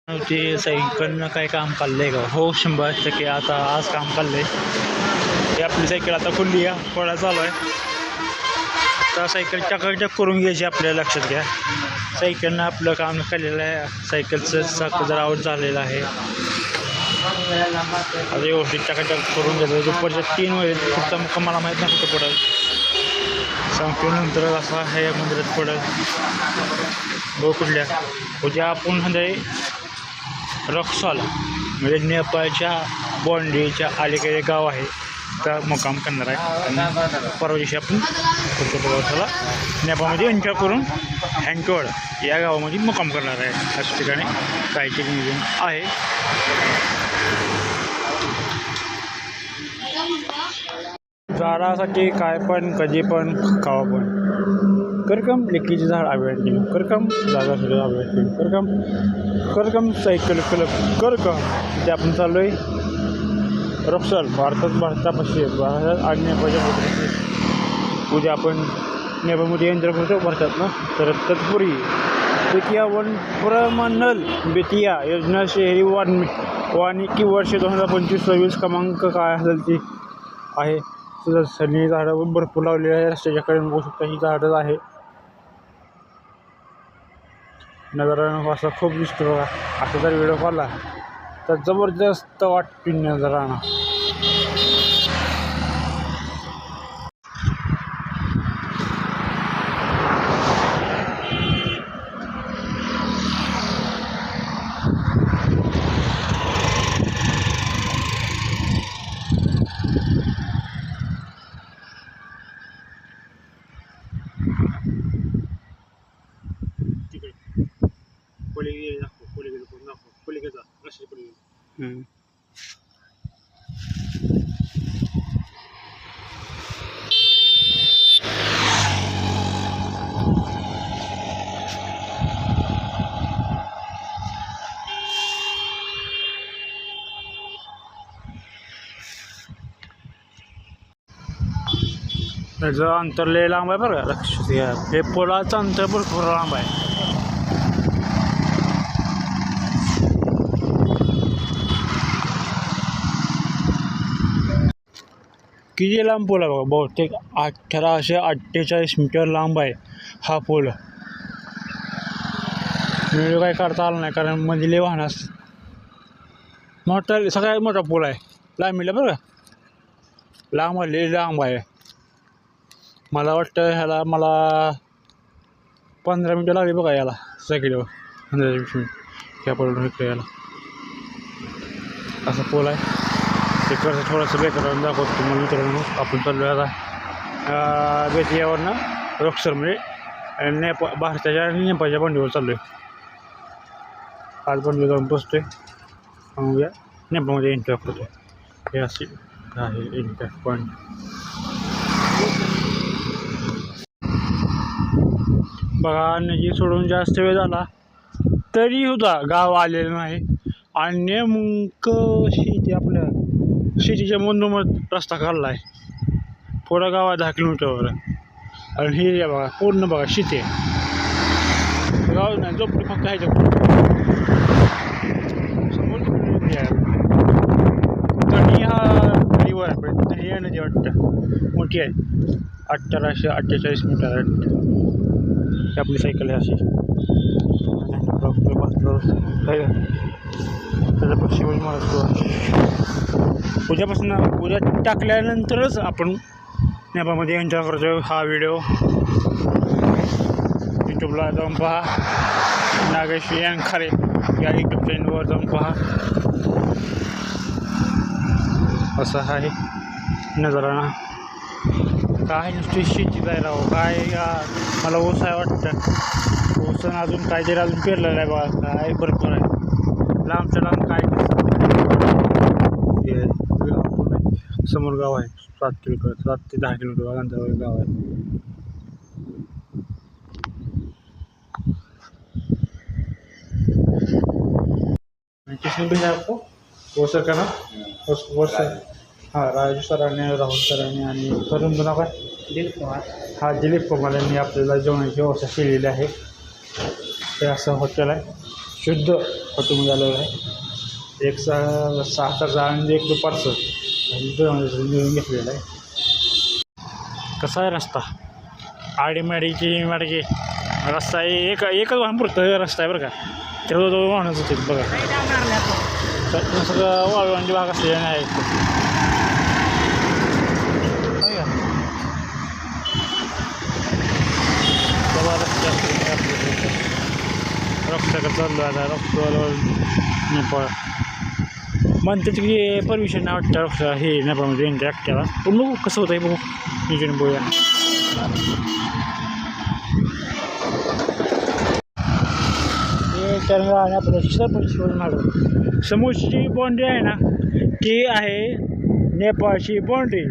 ते सायकलनं काय काम काढलं आहे का? हो 100% आता आज काम काढलं आहे. ते आपली सायकल आता खुलली आहे, पळा चालू आहे. तर सायकल चकाचक करून घ्यायची आपल्याला लक्षात घ्या. सायकलनं आपलं काम केलेलं आहे. सायकलचं चाक जरा आउट झालेलं आहे. आता व्यवस्थित चकाचक करून घ्यायचं. दुपारच्या 3 वाजले पुढचा मुक्काम मला माहीत नाही कुठं पडेल. सांगतो नंतर असा आहे मंदिरात पडेल बघ कुठल्या उद्या आपण रक्सॉल म्हणजे नेपाळच्या बॉन्ड्रीच्या अलीकडे गाव आहे तर मुक्काम करणार आहे. आणि परवा दिवशी आपण पुढच्या प्रवासाला नेपाळमध्ये एंटर करून हँटवड या गावामध्ये मुक्काम करणार आहे. अशा ठिकाणी काहीचे नियोजन आहे. झाडासाठी काय पण कधी पण खावा पण करकम लेकीचे झाड आव्यात करकम जागा सुद्धा आव्यात करकम सायकल क्लब करकम ते आपण चाललो आहे रक्सॉल भारतापाशी भारतात आणि नेपाळच्या मध्ये. उद्या आपण नेपाळमध्ये एंटर करतो भारतात ना तर तत्पूर्वी बेतिया वन प्रमंडल बेतिया योजना शहरी वानिकी वर्ष 2025-26 क्रमांक काय असेल ती आहे. सगळी झाडं भरपूर लावलेली आहे. रस्त्याच्या कडेने बघू शकता ही झाडच आहे. नजारा असा खूप दिसतो बघा. आता जर व्हिडिओ काढला तर जबरदस्त वाटतो नजारा. त्याचं अंतर लय लांब आहे बरं. लक्षात घ्या हे पुलाचं अंतर भरपूर लांब आहे. किती लांब पूल आहे बघा. बहुतेक 1848 मीटर लांब आहे हा पूल. व्हिडिओ काय काढता आला नाही कारण मध्ये लय वाहन असते. मोठा सगळ्यात मोठा पूल आहे लांबीला बरं का. लांब आहे. मला वाटतं ह्याला 15 मिनटं लागली बघा याला सायकलीवर. 15-20 मिनिट ह्या पूल इकडे यायला. असा पूल आहे. तिकडचं थोडंसं बेकार दाखवतो तुम्हाला मित्रांनो. आपण चाललो आहे आता बेतियावरनं रक्सॉल म्हणजे भारताच्या आणि नेपाळच्या बंडीवर चाललो आहे. आज बंडी जाऊन पोचतो आहे. उद्या नेपाळमध्ये एंटर करतो. हे असे आहे एंटर पॉईंट. बघा नदी सोडून जास्त वेळ झाला तरी सुद्धा गाव आलेलं नाही. आणि नेमकं शेती आपल्या शेतीच्या मधोमध रस्ता काढला आहे. पुढं गाव आहे 10 किलोमीटरवर. आणि हे बघा पूर्ण बघा शेती आहे. गाव नाही झोपडी फक्त आहे समोर तणी हा नदीवर आहे. पण तणी या नदी वाटतं मोठी आहे. 1848 मीटर आहे. आपली सायकल आहे अशी. त्याच्यापासून शिवाजी महाराज उद्या टाकल्यानंतरच आपण नेपाळमध्ये एंटर करतो. हा व्हिडिओ यूट्यूबला जाऊन पहा. नागेश खरे या यूट्यूब चॅनलवर जाऊन पहा. असा आहे नजारा. काय नुसती शेती जायला हो काय मला ऊस आहे वाटतं. ऊसन अजून काहीतरी अजून पेरलेलं आहे बघा. काय भरपूर आहे लांबच्या लांब. काय समोर गाव आहे 7 ते 10 किलोमीटर अंतरावर गाव आहे. किसने भेजा आपको वो सर का नाम वो सर हां राजू सरांनी राहुल सरांनी आणि करून नाव काय दिलीप कुमार. हा दिलीप कुमार यांनी आपल्याला जेवणाची व्यवस्था केलेली आहे. हे असं हॉटेल आहे शुद्ध हॉटेलमध्ये आलेलं आहे. एक 6 आणि एक दुपारचं मिळून घेतलेलं आहे. कसा आहे रस्ता? आडीमाडीची माडगी रस्ता आहे. एकच वाहन पुरतं रस्ता आहे बरं का. तेवढं वाहनच होते बघा. तर सगळं वाळवंटी भाग असलेला नाही. रस्त्याकडे चाललो आता रस्त्यावर नेपाळ म्हणते की परमिशन नाही वाटतं रस्ता हे नेपाळमध्ये एंट्री अख्ख्याला. पण बघू कसं होतं आहे बघू नियोजन बघूया. हे कारण आणि आपलं सरपंच मागं समोरची जी बाँड्री आहे ना ती आहे नेपाळची बाँड्री.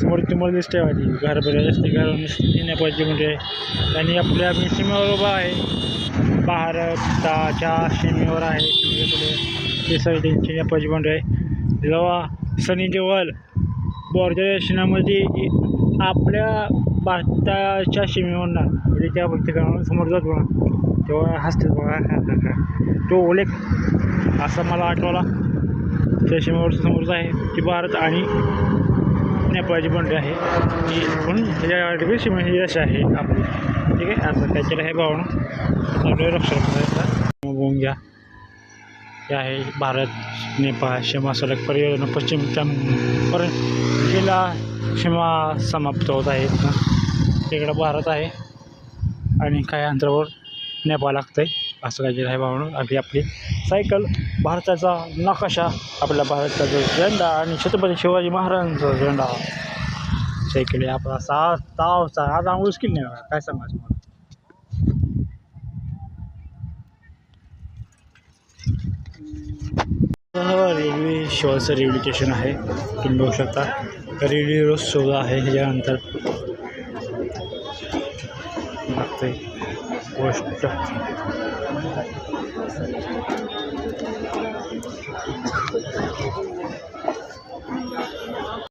समोर तुम्हाला दिसते माझी घर बरं असते घर नेपाळची बाँड्री आहे. आणि आपल्या मी सीमेवर उभा आहे. भारताच्या सीमेवर आहे ते सगळी त्यांची नेपाळची बाँड्री आहे. जेव्हा सनी देओल बॉर्डर आपल्या भारताच्या सीमेवरनं म्हणजे त्या ठिकाणावर समोर जातो ना तेव्हा हसते बघा तो उल्लेख असा मला आठवला. त्या सीमेवर समोरच आहे ती भारत आणि नेपाळची बाँड्री आहे ती म्हणून ह्याच्या सीमा ही अशी आहे आपली. ठीक आहे असं काहीतरी आहे भावना आपल्या रक्षण बघून घ्या. हे आहे भारत नेपाळ सीमा सडक परियोजना पश्चिमपर्यंत जिल्हा सीमा समाप्त होत आहेत ना. तिकडं भारत आहे आणि काही अंतरावर नेपाळ लागतं आहे असं काहीतरी आहे भावना. आपली सायकल भारताचा नकाशा आपल्या भारताचा झेंडा आणि छत्रपती शिवाजी महाराजांचा झेंडा सायकल आहे आपला 7 तावचा. आज आंघोळ स्किल नाही बघा काय सांगायचं मला. रेल्वे शिवाचं रेल्वे स्टेशन आहे तुम्ही बघू शकता. रेल्वे रोज सोहळा आहे. ह्याच्यानंतर लागते गोष्ट